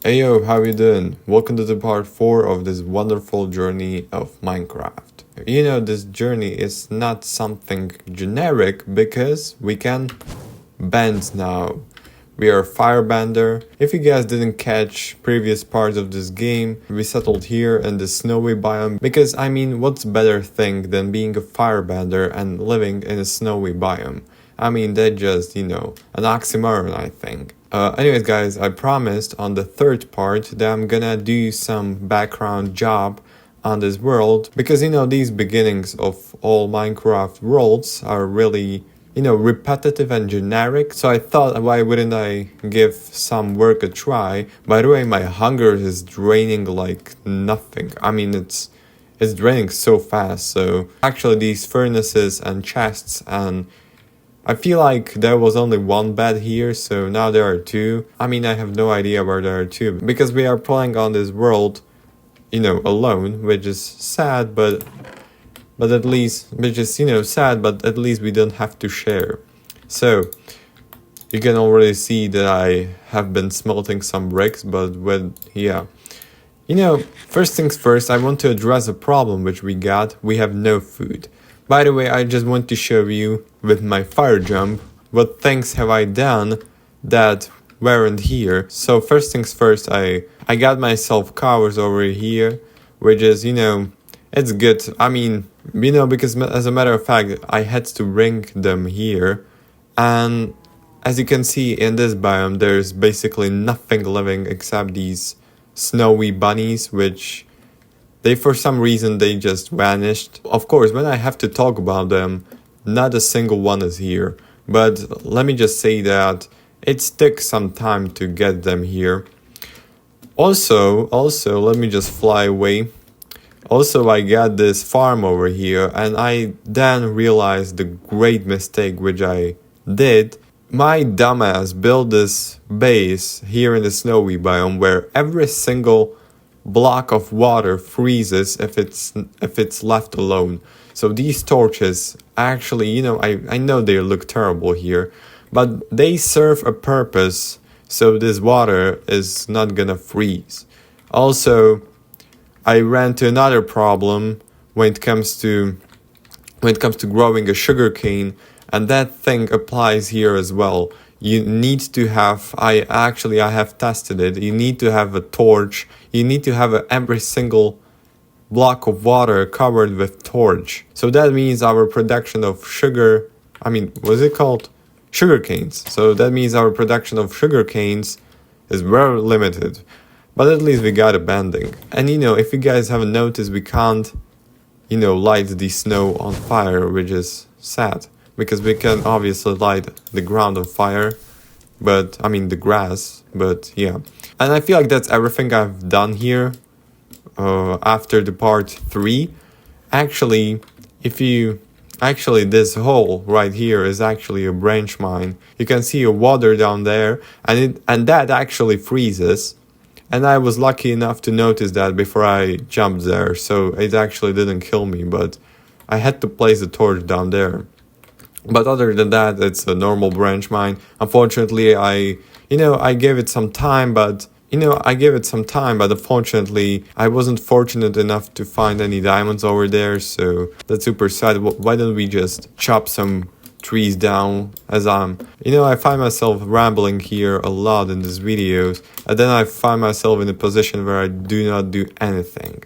Hey yo, how you doing? Welcome to the part 4 of this wonderful journey of Minecraft. This journey is not something generic because we can bend now. We are Firebender. If you guys didn't catch previous parts of this game, we settled here in the snowy biome because what's better thing than being a Firebender and living in a snowy biome? That just, an oxymoron, I think. Anyways, guys, I promised on the third part that I'm gonna do some background job on this world because, these beginnings of all Minecraft worlds are really, repetitive and generic. So I thought, why wouldn't I give some work a try? By the way, my hunger is draining like nothing. It's draining so fast. So actually, these furnaces and chests and I feel like there was only one bed here, so now there are two. I have no idea where there are two, because we are playing on this world, alone, which is sad, but at least, sad, but at least we don't have to share. So, you can already see that I have been smelting some bricks, but first things first, I want to address a problem which we got. We have no food. By the way, I just want to show you with my fire jump what things have I done that weren't here. So first things first, I got myself covers over here, which is, it's good. Because as a matter of fact, I had to bring them here. And as you can see in this biome, there's basically nothing living except these snowy bunnies, which for some reason, they just vanished. Of course, when I have to talk about them, not a single one is here. But let me just say that it took some time to get them here. Also, let me just fly away. Also, I got this farm over here, and I then realized the great mistake which I did. My dumbass built this base here in the snowy biome where every single block of water freezes if it's left alone. So these torches actually, I know they look terrible here, but they serve a purpose, so this water is not gonna freeze. Also, I ran to another problem when it comes to growing a sugarcane, and that thing applies here as well. You need to have, I have tested it, you need to have a torch, you need to have every single block of water covered with torch. So that means our production of sugar, what's it called? Sugar canes. So that means our production of sugar canes is very limited. But at least we got a bending. And if you guys haven't noticed, we can't, light the snow on fire, which is sad. Because we can obviously light the ground on fire, but the grass, but yeah. And I feel like that's everything I've done here after the part 3. Actually, this hole right here is actually a branch mine. You can see a water down there, and that actually freezes. And I was lucky enough to notice that before I jumped there, so it actually didn't kill me, but I had to place the torch down there. But other than that, it's a normal branch mine. Unfortunately, I gave it some time, but unfortunately, I wasn't fortunate enough to find any diamonds over there, so that's super sad. Why don't we just chop some trees down as I find myself rambling here a lot in these videos, and then I find myself in a position where I do not do anything.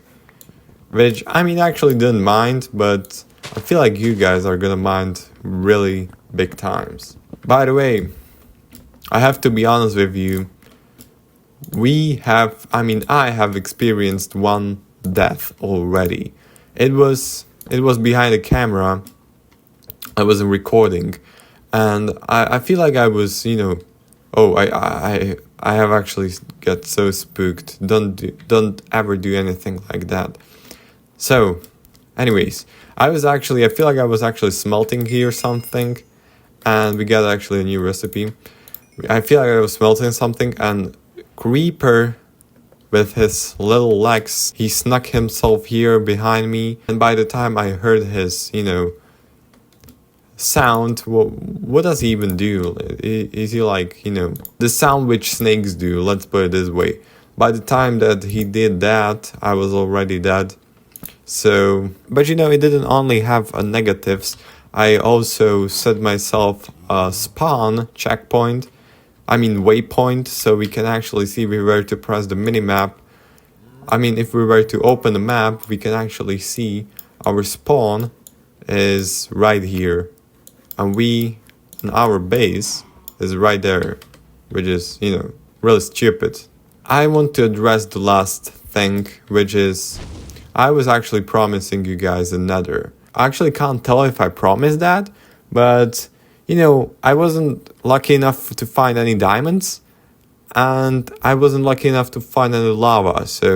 Which, actually didn't mind, but I feel like you guys are gonna mind really big times. By the way, I have to be honest with you. I have experienced one death already. It was behind a camera. I wasn't recording, and I feel like I was, I have actually got so spooked. Don't ever do anything like that. So, anyways, I feel like I was actually smelting here something, and we got actually a new recipe. I feel like I was smelting something, and Creeper, with his little legs, he snuck himself here behind me, and by the time I heard his, sound, what does he even do? Is he like, the sound which snakes do, let's put it this way. by the time that he did that, I was already dead. So, but you know, it didn't only have negatives. I also set myself a spawn checkpoint, I mean waypoint, so we can actually see if we were to press the minimap. I mean, if we were to open the map, we can actually see our spawn is right here. And our base is right there, which is, you know, really stupid. I want to address the last thing, which is, I was actually promising you guys a nether. I actually can't tell if I promised that, but, you know, I wasn't lucky enough to find any diamonds, and I wasn't lucky enough to find any lava, so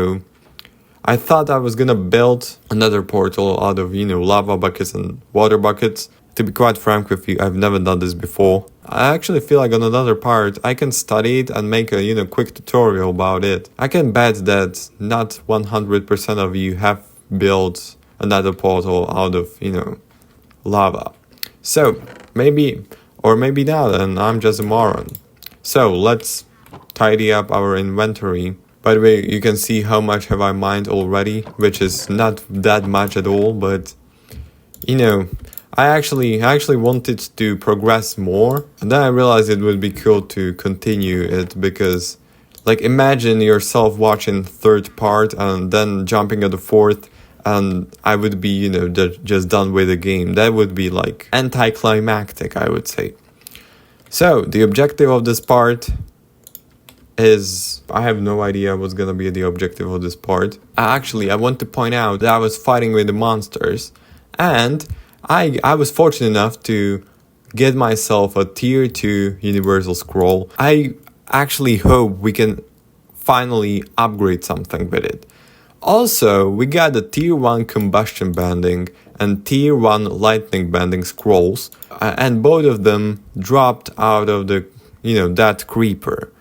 I thought I was gonna build another portal out of, you know, lava buckets and water buckets. To be quite frank with you, I've never done this before. I actually feel like on another part, I can study it and make a, you know, quick tutorial about it. I can bet that not 100% of you have built another portal out of, you know, lava. So, maybe, or maybe not, and I'm just a moron. So, let's tidy up our inventory. By the way, you can see how much have I mined already, which is not that much at all, but, you know, I actually wanted to progress more, and then I realized it would be cool to continue it because, like, imagine yourself watching third part and then jumping at the fourth, and I would be, you know, just done with the game. That would be like anticlimactic, I would say. So the objective of this part is, I have no idea what's gonna be the objective of this part. Actually, I want to point out that I was fighting with the monsters, and I was fortunate enough to get myself a tier 2 universal scroll. I actually hope we can finally upgrade something with it. Also, we got a tier 1 combustion bending and tier 1 lightning bending scrolls, and both of them dropped out of the, you know, that creeper.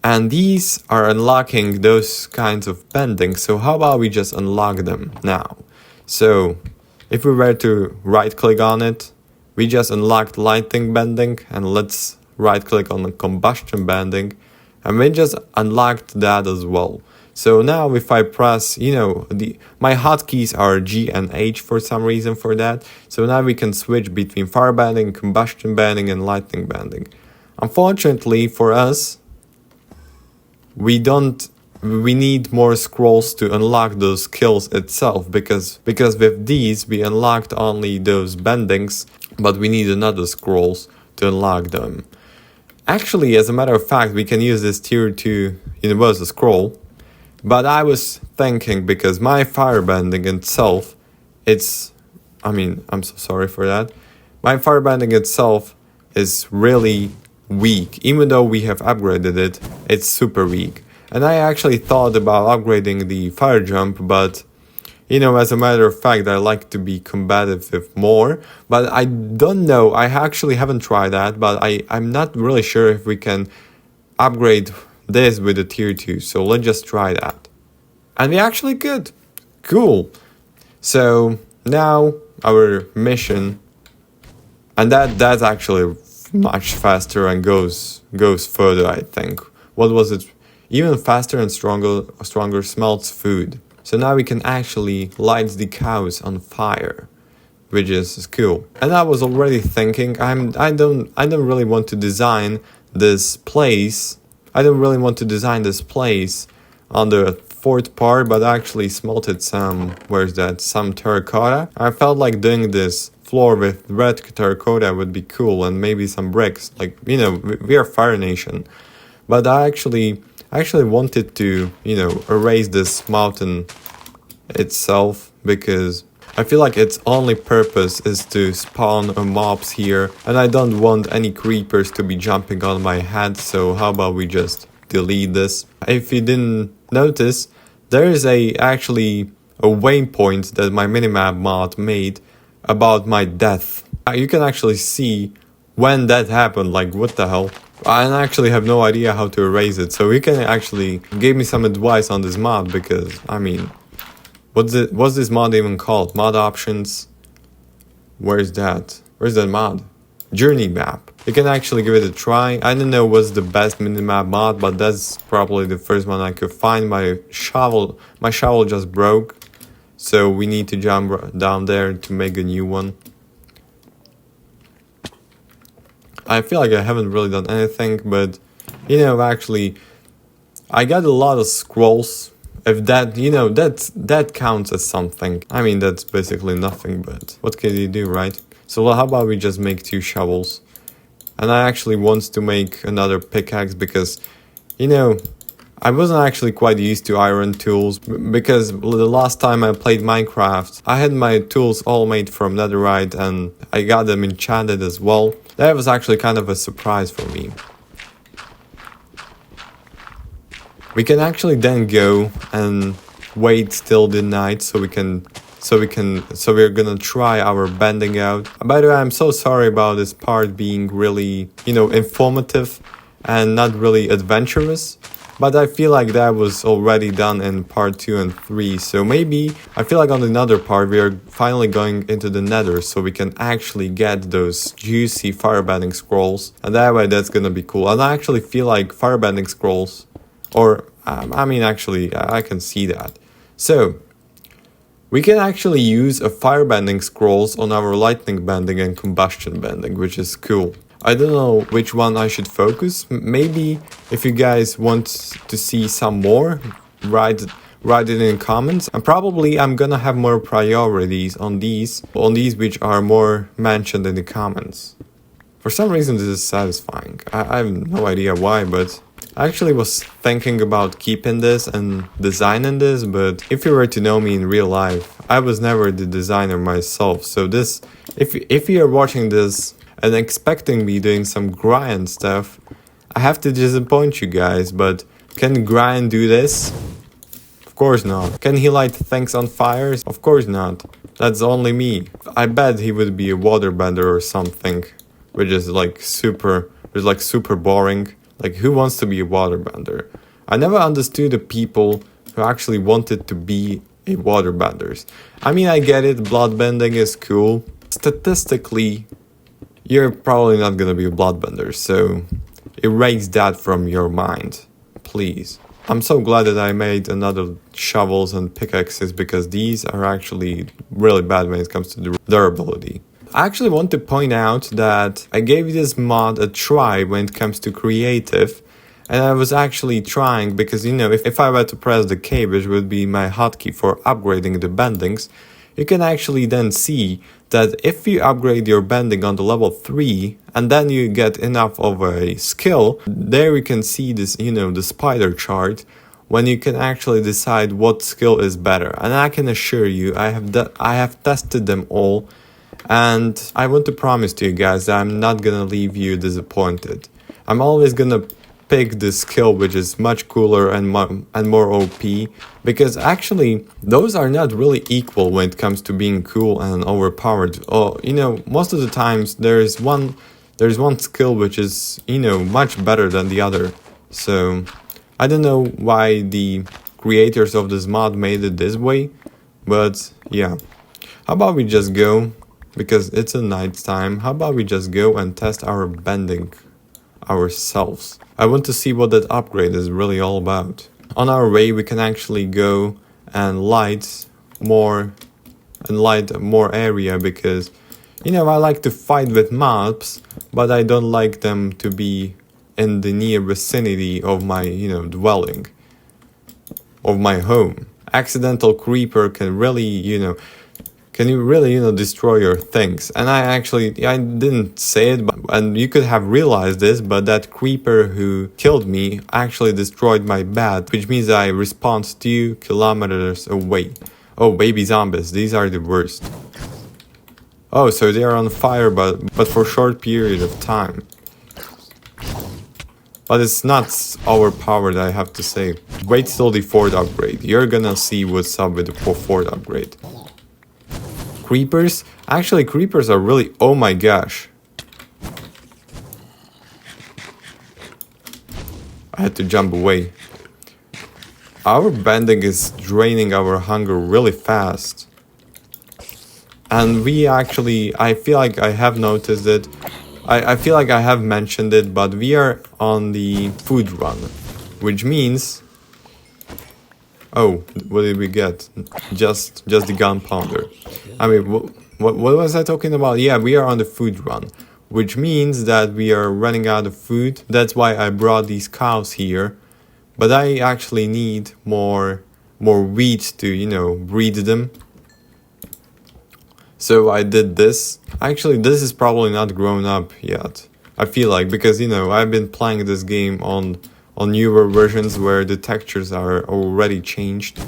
And these are unlocking those kinds of bending, so how about we just unlock them now? So, if we were to right click on it, we just unlocked lightning bending, and let's right click on the combustion bending, and we just unlocked that as well. So now if I press, you know, my hotkeys are G and H for some reason for that. So now we can switch between firebending, combustion bending, and lightning bending. Unfortunately for us, we need more scrolls to unlock those skills itself, because with these we unlocked only those bendings, but we need another scrolls to unlock them. Actually, as a matter of fact, we can use this tier 2 universal scroll, but I was thinking, because my firebending itself, I'm so sorry for that. My firebending itself is really weak. Even though we have upgraded it, it's super weak. And I actually thought about upgrading the fire jump, but, you know, as a matter of fact, I like to be combative more. But I don't know, I actually haven't tried that, but I'm not really sure if we can upgrade this with a tier 2. So let's just try that. And we actually could. Cool. So now our mission, and that's actually much faster and goes further, I think. What was it? Even faster and stronger smelts food. So now we can actually light the cows on fire, which is cool. And I was already thinking, I don't really want to design this place. I don't really want to design this place on the fourth part, but I actually smelted some terracotta. I felt like doing this floor with red terracotta would be cool, and maybe some bricks. Like, you know, we are Fire Nation. But I actually wanted to, you know, erase this mountain itself, because I feel like its only purpose is to spawn mobs here, and I don't want any creepers to be jumping on my head, so how about we just delete this. If you didn't notice, there is actually a waypoint that my minimap mod made about my death. You can actually see when that happened, like what the hell. I actually have no idea how to erase it, so you can actually give me some advice on this mod, because, I mean, what's this mod even called? Mod options? Where's that mod? Journey map. You can actually give it a try. I don't know what's the best minimap mod, but that's probably the first one I could find. My shovel just broke, so we need to jump down there to make a new one. I feel like I haven't really done anything, but you know, actually, I got a lot of scrolls. If that, you know, that counts as something. I mean, that's basically nothing, but what can you do, right? So how about we just make 2 shovels? And I actually want to make another pickaxe because, you know, I wasn't actually quite used to iron tools because the last time I played Minecraft, I had my tools all made from netherite and I got them enchanted as well. That was actually kind of a surprise for me. We can actually then go and wait till the night so we're gonna try our bending out. By the way, I'm so sorry about this part being really, you know, informative and not really adventurous, but I feel like that was already done in part 2 and 3, so maybe I feel like on another part we are finally going into the nether so we can actually get those juicy firebending scrolls, and that way that's gonna be cool. And I actually feel like firebending scrolls, or I mean actually I can see that. So we can actually use a firebending scrolls on our lightning bending and combustion bending, which is cool. I don't know which one I should focus. Maybe if you guys want to see some more, write it in comments. And probably I'm gonna have more priorities on these which are more mentioned in the comments. For some reason this is satisfying. I have no idea why, but I actually was thinking about keeping this and designing this, but if you were to know me in real life, I was never the designer myself. So this, if you are watching this and expecting me doing some grind stuff, I have to disappoint you guys, but can grind do this? Of course not. Can he light things on fires? Of course not. That's only me. I bet he would be a waterbender or something, which is like super boring. Like, who wants to be a waterbender? I never understood the people who actually wanted to be a waterbenders. I mean, I get it, bloodbending is cool. Statistically, you're probably not gonna be a bloodbender, so erase that from your mind, please. I'm so glad that I made another shovels and pickaxes because these are actually really bad when it comes to durability. I actually want to point out that I gave this mod a try when it comes to creative, and I was actually trying because, you know, if I were to press the K, which would be my hotkey for upgrading the bendings, you can actually then see that if you upgrade your bending on the level 3 and then you get enough of a skill, there you can see this, you know, the spider chart when you can actually decide what skill is better. And I can assure you, I have tested them all. And I want to promise to you guys that I'm not gonna leave you disappointed. I'm always gonna pick the skill which is much cooler and more OP, because actually those are not really equal when it comes to being cool and overpowered. Oh, you know, most of the times there's one skill which is, you know, much better than the other. So I don't know why the creators of this mod made it this way, but yeah. How about we just go? Because it's a night time, how about we just go and test our bending ourselves? I want to see what that upgrade is really all about. On our way we can actually go and light more area because, you know, I like to fight with mobs, but I don't like them to be in the near vicinity of my, you know, dwelling, of my home. Accidental creeper can really, you know, destroy your things. And I didn't say it, and you could have realized this, but that creeper who killed me actually destroyed my bed, which means I respawned 2 kilometers away. Oh, baby zombies, these are the worst. Oh, so they are on fire, but for a short period of time. But it's not overpowered, I have to say. Wait till the 4th upgrade. You're gonna see what's up with the 4th upgrade. Creepers? Actually, creepers are really... Oh my gosh. I had to jump away. Our bending is draining our hunger really fast. And we actually... I feel like I have noticed it. I feel like I have mentioned it, but we are on the food run, which means... Oh, what did we get? Just the gunpowder. I mean, what was I talking about? Yeah, we are on the food run, which means that we are running out of food. That's why I brought these cows here. But I actually need more wheat to, you know, breed them. So I did this. Actually, this is probably not grown up yet. I feel like, because, you know, I've been playing this game on newer versions where the textures are already changed.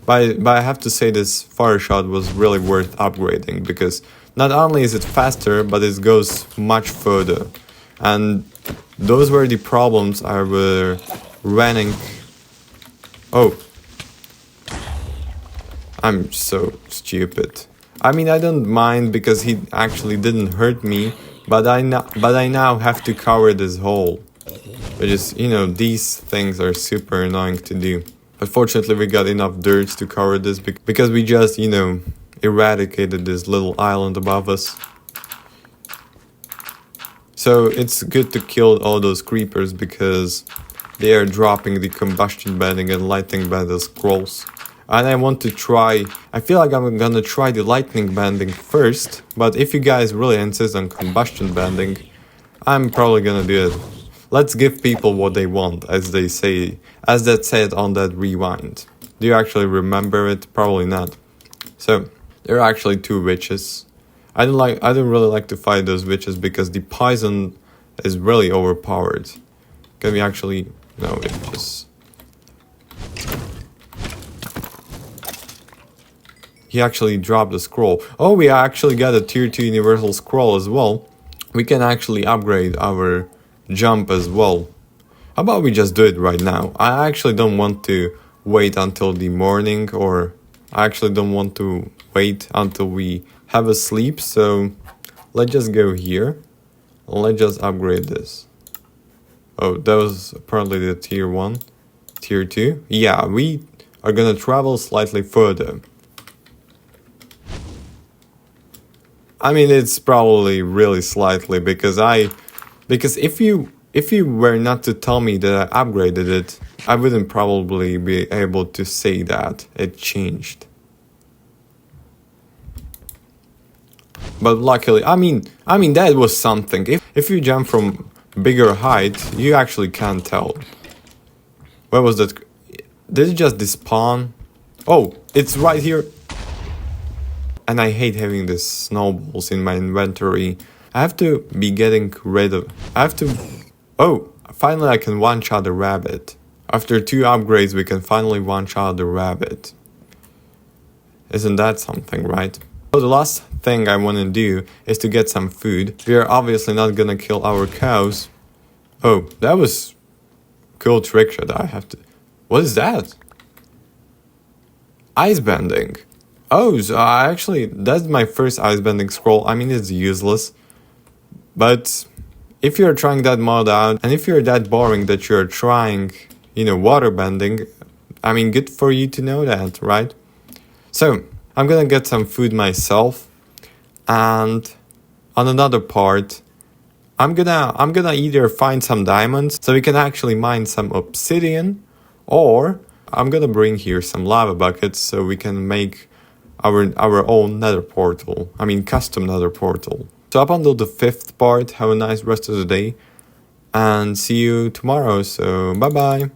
But I have to say this fire shot was really worth upgrading, because not only is it faster, but it goes much further. And those were the problems I were running. Oh. I'm so stupid. I mean, I don't mind because he actually didn't hurt me, but I now have to cover this hole. Which is, you know, these things are super annoying to do. But fortunately we got enough dirt to cover this because we just, you know, eradicated this little island above us. So it's good to kill all those creepers because they are dropping the combustion bending and lightning bending scrolls. And I want to try, I feel like I'm gonna try the lightning bending first, but if you guys really insist on combustion bending, I'm probably gonna do it. Let's give people what they want, as they say, as that said on that rewind. Do you actually remember it? Probably not. So, there are actually 2 witches. I don't really like to fight those witches because the poison is really overpowered. Can we actually... No, it just... He actually dropped the scroll. Oh, we actually got a tier 2 universal scroll as well. We can actually upgrade our jump as well. How about we just do it right now? I actually don't want to wait until the morning, or I actually don't want to wait until we have a sleep, so let's just go here. Let's just upgrade this. Oh, that was apparently the tier 1. Tier 2? Yeah, we are gonna travel slightly further. I mean, it's probably really slightly because if you were not to tell me that I upgraded it, I wouldn't probably be able to say that it changed. But luckily, I mean that was something. If you jump from bigger height, you actually can't tell. Where was that? Did it just despawn? Oh, it's right here. And I hate having these snowballs in my inventory. I have to be getting rid of... Oh, finally I can one-shot a rabbit. After 2 upgrades we can finally one-shot the rabbit. Isn't that something, right? So the last thing I want to do is to get some food. We are obviously not gonna kill our cows. Oh, that was... cool trick shot I have to... What is that? Ice bending. Oh, so actually, that's my first ice bending scroll. I mean, it's useless. But if you're trying that mod out, and if you're that boring that you're trying, you know, water bending, I mean, good for you to know that, right? So, I'm gonna get some food myself. And on another part, I'm gonna either find some diamonds so we can actually mine some obsidian, or I'm gonna bring here some lava buckets so we can make our own nether portal. I mean, custom nether portal. So up until the 5th part, have a nice rest of the day, and see you tomorrow, so bye bye.